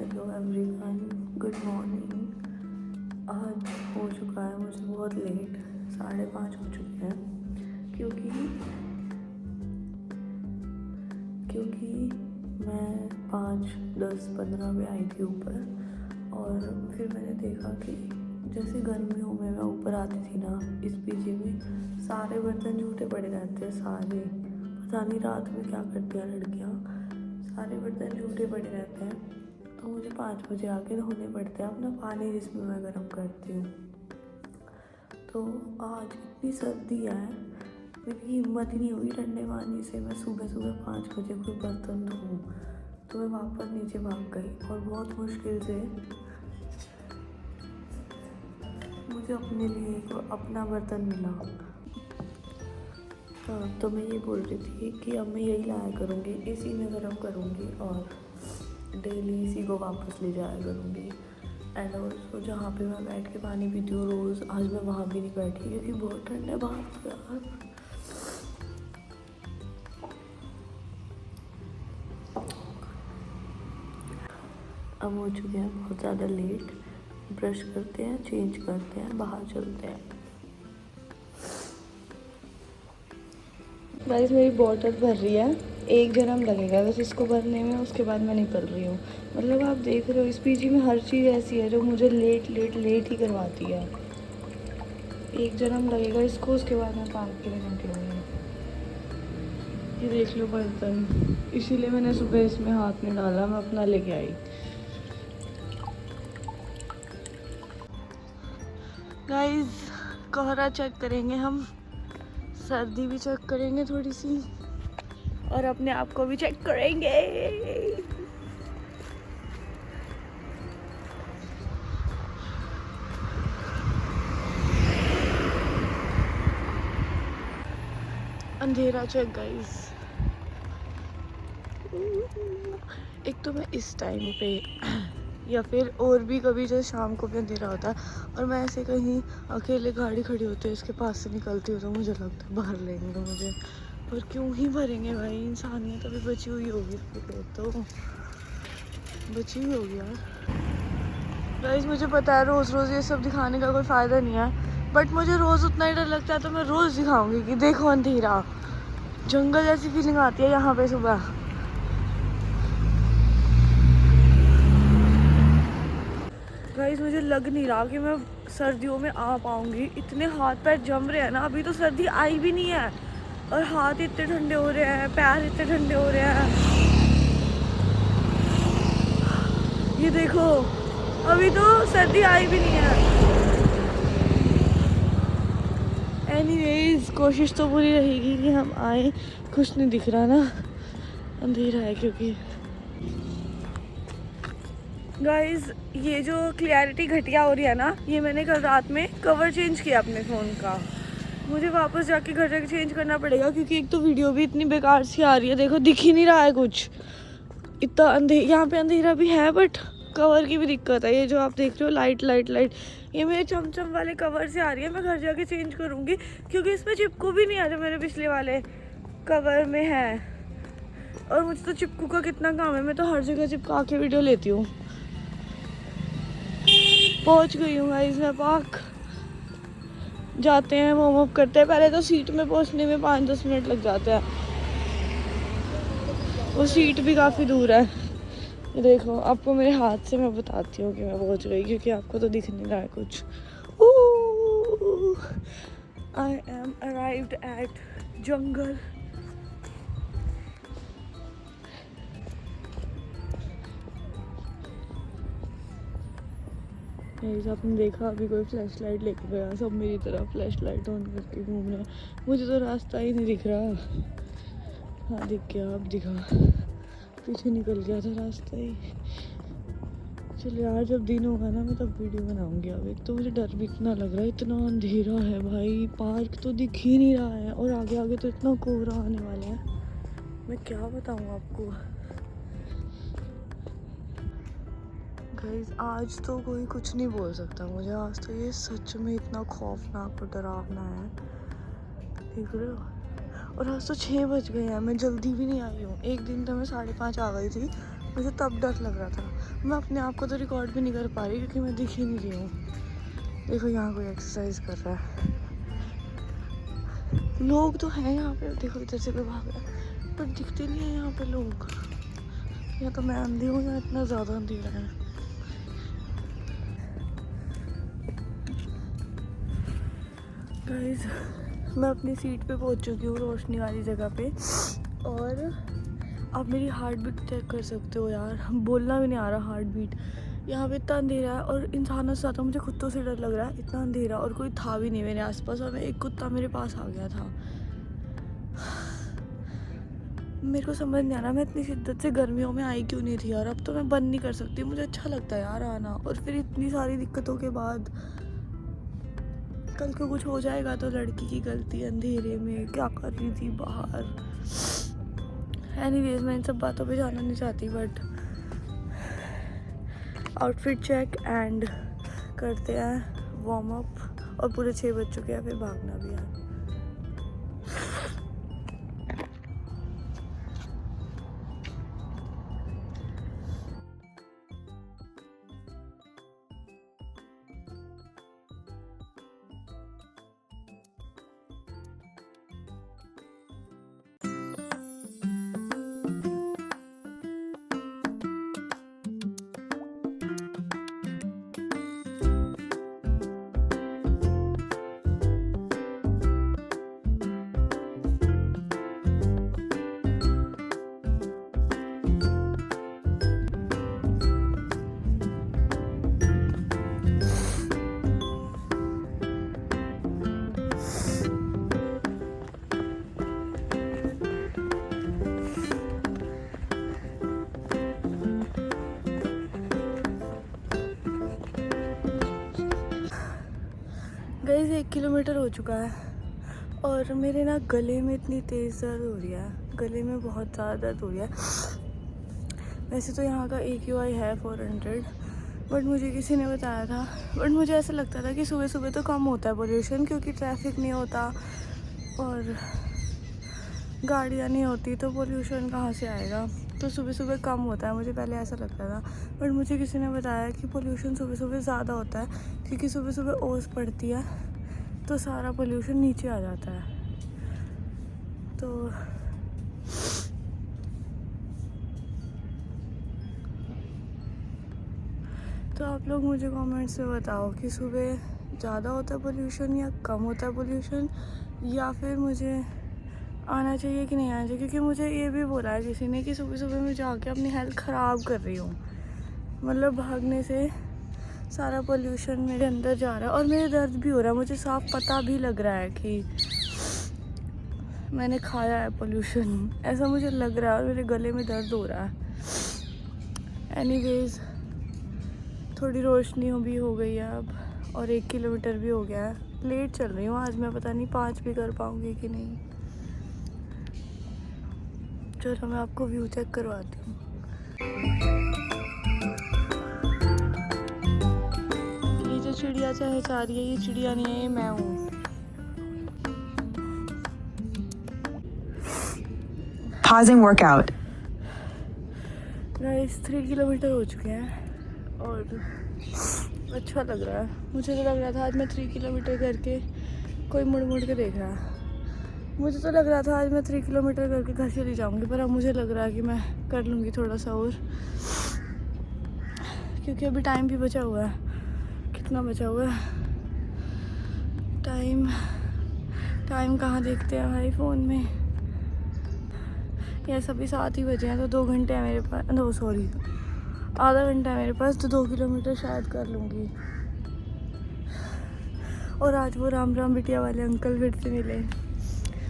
Hello everyone, good morning. आज हो चुका है मुझे बहुत लेट, 5:30 हो चुके हैं क्योंकि मैं 5, 10, 15 पे आई थी ऊपर। और फिर मैंने देखा कि जैसे गर्मियों में मैं ऊपर आती थी ना, इस पीजी में सारे बर्तन झूठे पड़े रहते हैं, सारे। पता नहीं रात में क्या करती हैं लड़कियाँ, सारे बर्तन झूठे पड़े रहते हैं। तो मुझे 5 बजे आके धोने पड़ते हैं अपना पानी जिसमें मैं गर्म करती हूँ। तो आज इतनी सर्दी है, मेरी हिम्मत ही नहीं हुई ठंडे पानी से मैं सुबह सुबह 5 बजे कोई बर्तन धोऊँ। तो मैं वापस नीचे भाग गई और बहुत मुश्किल से मुझे अपने लिए एक अपना बर्तन मिला। तो मैं ये बोल रही थी कि अब मैं यही लाया करूँगी, इसी में गर्म करूँगी और डेली इसी को वापस ले जाया करूँगी। एंड ऑल्सो जहाँ पे मैं बैठ के पानी पीती हूँ रोज़, आज मैं वहाँ भी नहीं बैठी क्योंकि बहुत ठंड है बाहर। तो यार अब हो चुके हैं बहुत ज़्यादा लेट। ब्रश करते हैं, चेंज करते हैं, बाहर चलते हैं। गाइस मेरी बॉटल भर रही है, 1 जन्म लगेगा बस इसको भरने में, उसके बाद मैं निकल रही हूँ। मतलब आप देख रहे हो इस पीजी में हर चीज़ ऐसी है जो मुझे लेट ही करवाती है। 1 जन्म लगेगा इसको, उसके बाद मैं काम के लिए निकलूँगी। ये देख लो बर्तन, इसीलिए मैंने सुबह इसमें हाथ नहीं डाला, मैं अपना लेके आई। गाइस कोहरा चेक करेंगे हम, सर्दी भी चेक करेंगे थोड़ी सी, और अपने आप को भी चेक करेंगे। अंधेरा चेक गाइस। एक तो मैं इस टाइम पे या फिर और भी कभी जो शाम को भी अंधेरा होता है और मैं ऐसे कहीं अकेले गाड़ी खड़ी होती है इसके पास से निकलती हूँ तो मुझे लगता है भर लेंगे मुझे। पर क्यों ही भरेंगे भाई, इंसानियत अभी बची हुई होगी, तो बची हुई होगी यार। गाइस मुझे पता है रोज़ रोज़ ये सब दिखाने का कोई फ़ायदा नहीं है, बट मुझे रोज़ उतना ही डर लगता है तो मैं रोज़ दिखाऊंगी कि देखो अंधेरा, जंगल जैसी फीलिंग आती है यहाँ पे सुबह। गाइस मुझे लग नहीं रहा कि मैं सर्दियों में आ पाऊंगी, इतने हाथ पैर जम रहे हैं ना, अभी तो सर्दी आई भी नहीं है और हाथ इतने ठंडे हो रहे हैं, पैर इतने ठंडे हो रहे हैं। ये देखो अभी तो सर्दी आई भी नहीं है। एनीवेज कोशिश तो पूरी रहेगी कि हम आए। कुछ नहीं दिख रहा ना, अंधेरा है क्योंकि। गाइस ये जो क्लियरिटी घटिया हो रही है ना, ये मैंने कल रात में कवर चेंज किया अपने फ़ोन का। मुझे वापस जाके घर जाके चेंज करना पड़ेगा क्योंकि एक तो वीडियो भी इतनी बेकार सी आ रही है, देखो दिख ही नहीं रहा है कुछ, इतना यहाँ पे अंधेरा भी है बट कवर की भी दिक्कत है। ये जो आप देख रहे हो लाइट ये मेरे चमचम वाले कवर से आ रही है। मैं घर जाके चेंज करूँगी क्योंकि इसमें चिपकू भी नहीं आ रहा, मेरे पिछले वाले कवर में है। और मुझे तो चिपकू का कितना काम है, मैं तो हर जगह चिपका के वीडियो लेती हूँ। पहुँच गई हूँ गाइस मैं पार्क, जाते हैं वार्म अप करते हैं। पहले तो सीट में पहुँचने में 5-10 मिनट लग जाते हैं, वो सीट भी काफ़ी दूर है। ये देखो आपको मेरे हाथ से मैं बताती हूँ कि मैं पहुँच गई क्योंकि आपको तो दिख नहीं रहा है कुछ। आई एम अराइव्ड एट जंगल। आपने देखा अभी कोई फ्लैश लाइट लेके गया, सब मेरी तरफ फ्लैश लाइट ऑन करके घूम रहे हैं। मुझे तो रास्ता ही नहीं दिख रहा। हाँ दिख गया, अब दिखा, पीछे निकल गया था रास्ता ही। चलो यार जब दिन होगा ना मैं तब वीडियो बनाऊंगी। अब एक तो मुझे डर भी इतना लग रहा है, इतना अंधेरा है भाई, पार्क तो दिख ही नहीं रहा है और आगे आगे तो इतना कोहरा आने वाला है, मैं क्या बताऊँ आपको। गाइस आज तो कोई कुछ नहीं बोल सकता मुझे, आज तो ये सच में इतना खौफनाक और डरावना है, देख रहे हो। और आज तो 6 बज गए हैं, मैं जल्दी भी नहीं आई हूँ। एक दिन तो मैं 5:30 आ गई थी मुझे तब डर लग रहा था। मैं अपने आप को तो रिकॉर्ड भी नहीं कर पा रही क्योंकि मैं दिख ही नहीं रही हूँ। देखो यहाँ कोई एक्सरसाइज कर रहा है, लोग तो हैं यहाँ पे। देखो इधर से कोई भाग रहा है पर दिखते नहीं है यहाँ पे लोग। या तो मैं अंधी हूँ या इतना ज़्यादा अंधेरा है। गाइस मैं अपनी सीट पे पहुँच चुकी हूँ, रोशनी वाली जगह पे। और आप मेरी हार्ट बीट चेक कर सकते हो यार, बोलना भी नहीं आ रहा। हार्ट बीट यहाँ पे इतना अंधेरा है और इंसानों से ज़्यादा मुझे खुद तो से डर लग रहा है। इतना अंधेरा और कोई था भी नहीं मेरे आसपास, और एक कुत्ता मेरे पास आ गया था। मेरे को समझ नहीं आ रहा मैं इतनी शिद्दत से गर्मियों में आई क्यों नहीं थी यार। अब तो मैं बंद नहीं कर सकती, मुझे अच्छा लगता है यार आना। और फिर इतनी सारी दिक्कतों के बाद कल को कुछ हो जाएगा तो लड़की की गलती। अंधेरे में क्या कर रही थी बाहर। एनीवेज मैं इन सब बातों पे जाना नहीं चाहती, बट आउटफिट चेक एंड करते हैं वार्म अप। और पूरे 6 बज चुके हैं, फिर भागना भी है। गाइस 1 किलोमीटर हो चुका है और मेरे ना गले में इतनी तेज़ दर्द हो रही है, गले में बहुत ज़्यादा दर्द हो रही है। वैसे तो यहाँ का AQI है 400, बट मुझे किसी ने बताया था। बट मुझे ऐसा लगता था कि सुबह सुबह तो कम होता है पोल्यूशन, क्योंकि ट्रैफिक नहीं होता और गाड़ियाँ नहीं होती, तो पोल्यूशन कहाँ से आएगा। तो सुबह सुबह कम होता है, मुझे पहले ऐसा लगता था। बट मुझे किसी ने बताया कि पोल्यूशन सुबह सुबह ज़्यादा होता है, क्योंकि सुबह सुबह ओस पड़ती है तो सारा पोल्यूशन नीचे आ जाता है। तो आप लोग मुझे कमेंट्स में बताओ कि सुबह ज़्यादा होता है पोल्यूशन या कम होता है पोल्यूशन, या फिर मुझे आना चाहिए कि नहीं आना चाहिए। क्योंकि मुझे ये भी बोला है किसी ने कि सुबह सुबह मैं जाके अपनी हेल्थ ख़राब कर रही हूँ, मतलब भागने से सारा पोल्यूशन मेरे अंदर जा रहा है। और मेरे दर्द भी हो रहा है, मुझे साफ पता भी लग रहा है कि मैंने खाया है पोल्यूशन, ऐसा मुझे लग रहा है। और मेरे गले में दर्द हो रहा है। एनीवेज थोड़ी रोशनी भी हो गई है अब, और 1 किलोमीटर भी हो गया है। लेट चल रही हूँ आज मैं, पता नहीं 5 भी कर पाऊँगी कि नहीं। चलो मैं आपको व्यू चेक करवाती हूँ। ये जो चिड़िया चहचहा रही है, ये चिड़िया नहीं है, ये मैं हूँ। Pausing workout. गाइस 3 किलोमीटर हो चुके हैं और अच्छा लग रहा है। मुझे तो लग रहा था आज मैं 3 किलोमीटर करके कोई मुड़ मुड़ के देख रहा है। मुझे तो लग रहा था आज मैं 3 किलोमीटर करके घर चली जाऊंगी, पर अब मुझे लग रहा है कि मैं कर लूँगी थोड़ा सा और, क्योंकि अभी टाइम भी बचा हुआ है। कितना बचा हुआ है टाइम कहाँ देखते हैं भाई फ़ोन में। ये सभी 7 ही बजे हैं, तो 2 घंटे हैं मेरे पास। नो सॉरी, आधा घंटा है मेरे पास, तो 2 किलोमीटर शायद कर लूँगी। और आज वो राम राम बिटिया वाले अंकल फिर से मिले,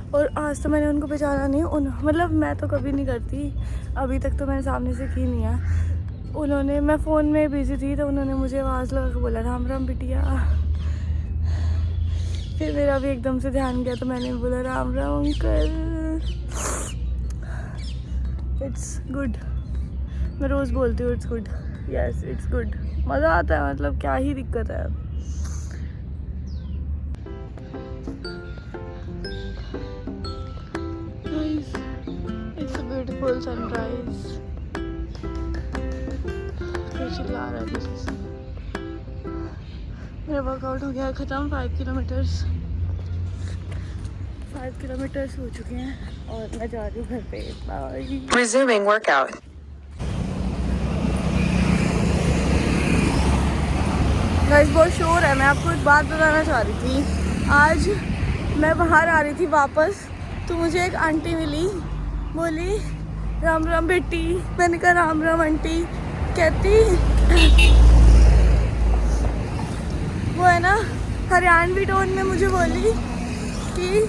और आज तो मैंने उनको पहचाना नहीं। मतलब मैं तो कभी नहीं करती, अभी तक तो मैंने सामने से की नहीं है। उन्होंने, मैं फ़ोन में बिज़ी थी तो उन्होंने मुझे आवाज़ लगा के बोला राम राम बिटिया। फिर मेरा भी एकदम से ध्यान गया तो मैंने बोला Ram Ram uncle. It's good, मैं रोज़ बोलती हूँ it's good. Yes it's good, मज़ा आता है, मतलब क्या ही दिक्कत है। It's a beautiful sunrise. ये चिल्ला रहा है पीछे से। मेरा वर्कआउट हो गया है ख़त्म। 5 किलोमीटर्स हो चुके हैं और मैं जा रही हूँ घर पे। बाय। Resuming workout. गाइस बहुत शोर है। मैं आपको एक बात बताना चाह रही थी। आज मैं बाहर आ रही थी वापस, तो मुझे एक आंटी मिली, बोली राम राम बेटी। मैंने कहा राम राम आंटी। कहती वो है ना हरियाणवी टोन में मुझे बोली कि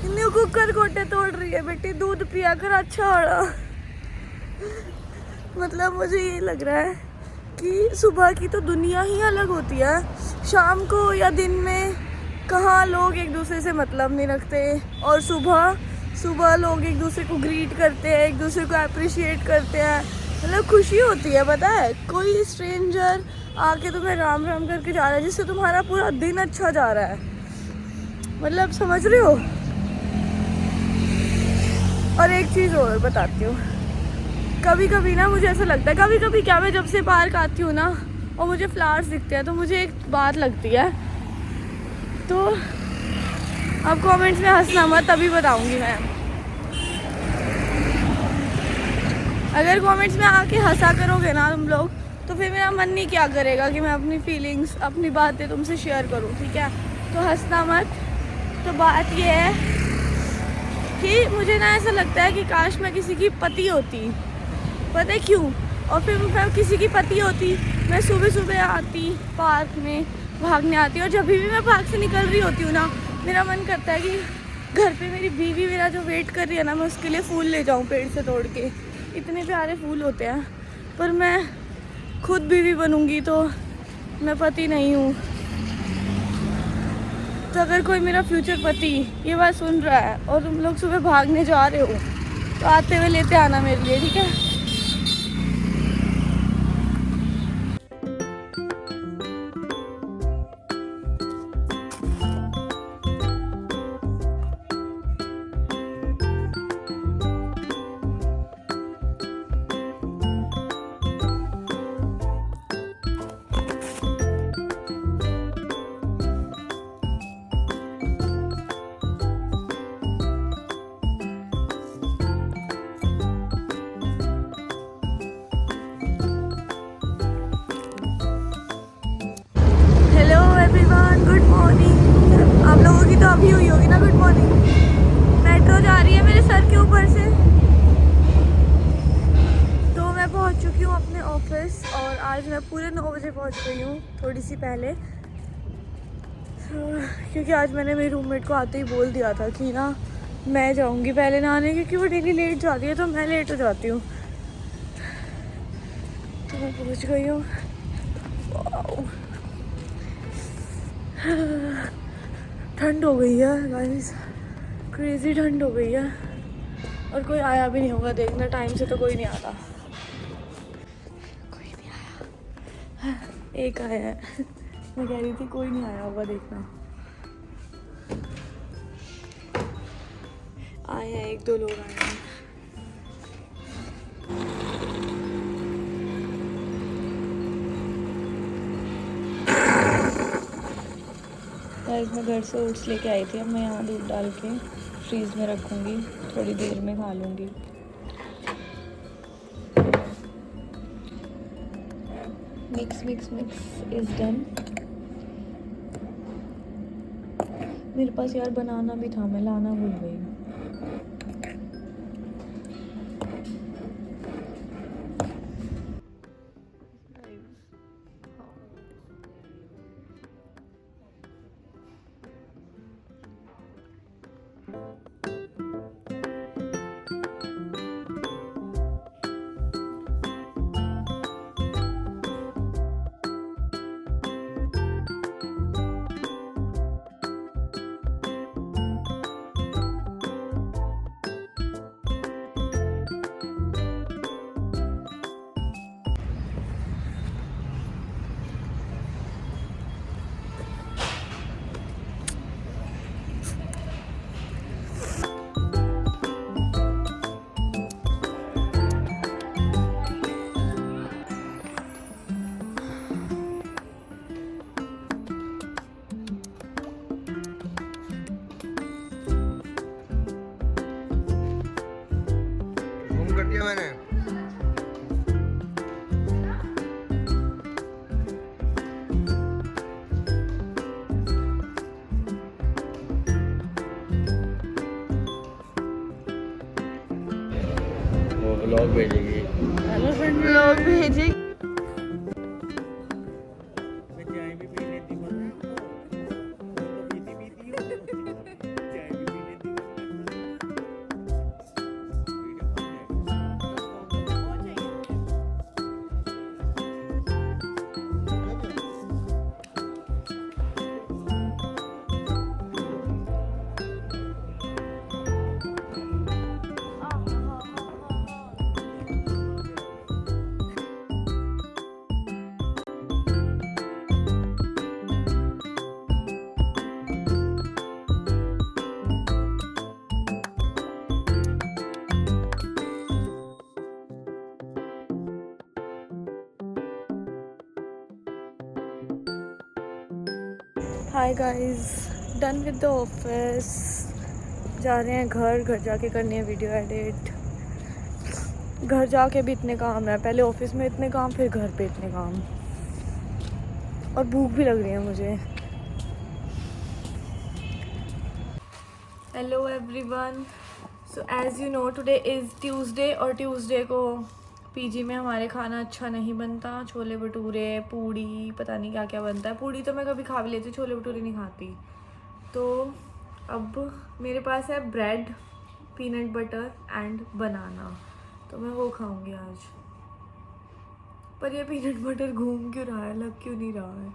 न्यू कुकर गोटे तोड़ रही है बेटी, दूध पिया कर अच्छा हो रहा। मतलब मुझे ये लग रहा है कि सुबह की तो दुनिया ही अलग होती है, शाम को या दिन में कहाँ लोग एक दूसरे से मतलब नहीं रखते, और सुबह लोग एक दूसरे को ग्रीट करते हैं, एक दूसरे को अप्रिशिएट करते हैं। मतलब खुशी होती है, पता है, कोई स्ट्रेंजर आके तुम्हें राम राम करके जा रहा है जिससे तुम्हारा पूरा दिन अच्छा जा रहा है। मतलब समझ रहे हो। और एक चीज़ और बताती हूँ, कभी कभी ना मुझे ऐसा लगता है, कभी कभी क्या, मैं जब से पार्क आती हूँ ना और मुझे फ्लावर्स दिखते हैं तो मुझे एक बात लगती है, तो अब कमेंट्स में हंसना मत, तभी बताऊंगी मैं। अगर कमेंट्स में आके हंसा करोगे ना तुम लोग, तो फिर मेरा मन नहीं क्या करेगा कि मैं अपनी फीलिंग्स, अपनी बातें तुमसे शेयर करूँ, ठीक है। तो हंसना मत। तो बात ये है कि मुझे ना ऐसा लगता है कि काश मैं किसी की पति होती। पता है क्यों? और फिर मैं किसी की पति होती, मैं सुबह सुबह आती पार्क में भागने आती, और जब भी मैं पार्क से निकल रही होती हूँ ना, मेरा मन करता है कि घर पे मेरी बीवी मेरा जो वेट कर रही है ना, मैं उसके लिए फूल ले जाऊँ पेड़ से तोड़ के। इतने प्यारे फूल होते हैं। पर मैं खुद बीवी बनूँगी तो मैं पति नहीं हूँ। तो अगर कोई मेरा फ्यूचर पति ये बात सुन रहा है और तुम लोग सुबह भागने जा रहे हो, तो आते हुए लेते आना मेरे लिए, ठीक है। Everyone, good morning. आप लोगों की तो अभी हुई होगी ना गुड मॉर्निंग। मेट्रो जा रही है मेरे सर के ऊपर से। तो मैं पहुंच चुकी हूँ अपने ऑफिस, और आज मैं पूरे 9 बजे पहुंच गई हूँ, थोड़ी सी पहले। क्योंकि आज मैंने मेरी रूममेट को आते ही बोल दिया था कि ना मैं जाऊँगी पहले नहाने, क्योंकि वो डेली लेट जाती है तो मैं लेट हो जाती हूँ। तो मैं पहुँच गई हूँ। ठंड हो गई है गाइस, क्रेजी ठंड हो गई है। और कोई आया भी नहीं होगा, देखना टाइम से तो कोई नहीं आता। कोई नहीं आया, एक आया है। मैं कह रही थी कोई नहीं आया होगा, देखना। आए हैं, 1-2 लोग आए हैं। मैं घर से ओट्स लेके आई थी, अब मैं यहाँ दूध डाल के फ्रीज में रखूँगी, थोड़ी देर में खा लूँगी। Mix is done. मेरे पास यार बनाना भी था, मैं लाना भूल गई। भेजिए। मैं चाय भी पी लेती हूँ तो पीती पीती हूँ चाय भी पी लेती हूँ वीडियो बन hi guys, done with the office. जा रहे हैं घर जाके करनी है वीडियो एडिट। घर जाके भी इतने काम है, पहले ऑफिस में इतने काम, फिर घर पे इतने काम, और भूख भी लग रही है मुझे। Hello everyone, so as you know today is Tuesday, और ट्यूसडे को पीजी में हमारे खाना अच्छा नहीं बनता। छोले भटूरे, पूड़ी, पता नहीं क्या क्या बनता है। पूड़ी तो मैं कभी खा भी लेती हूँ, छोले भटूरे नहीं खाती। तो अब मेरे पास है ब्रेड, पीनट बटर एंड बनाना, तो मैं वो खाऊंगी आज। पर ये पीनट बटर घूम क्यों रहा है, लग क्यों नहीं रहा है।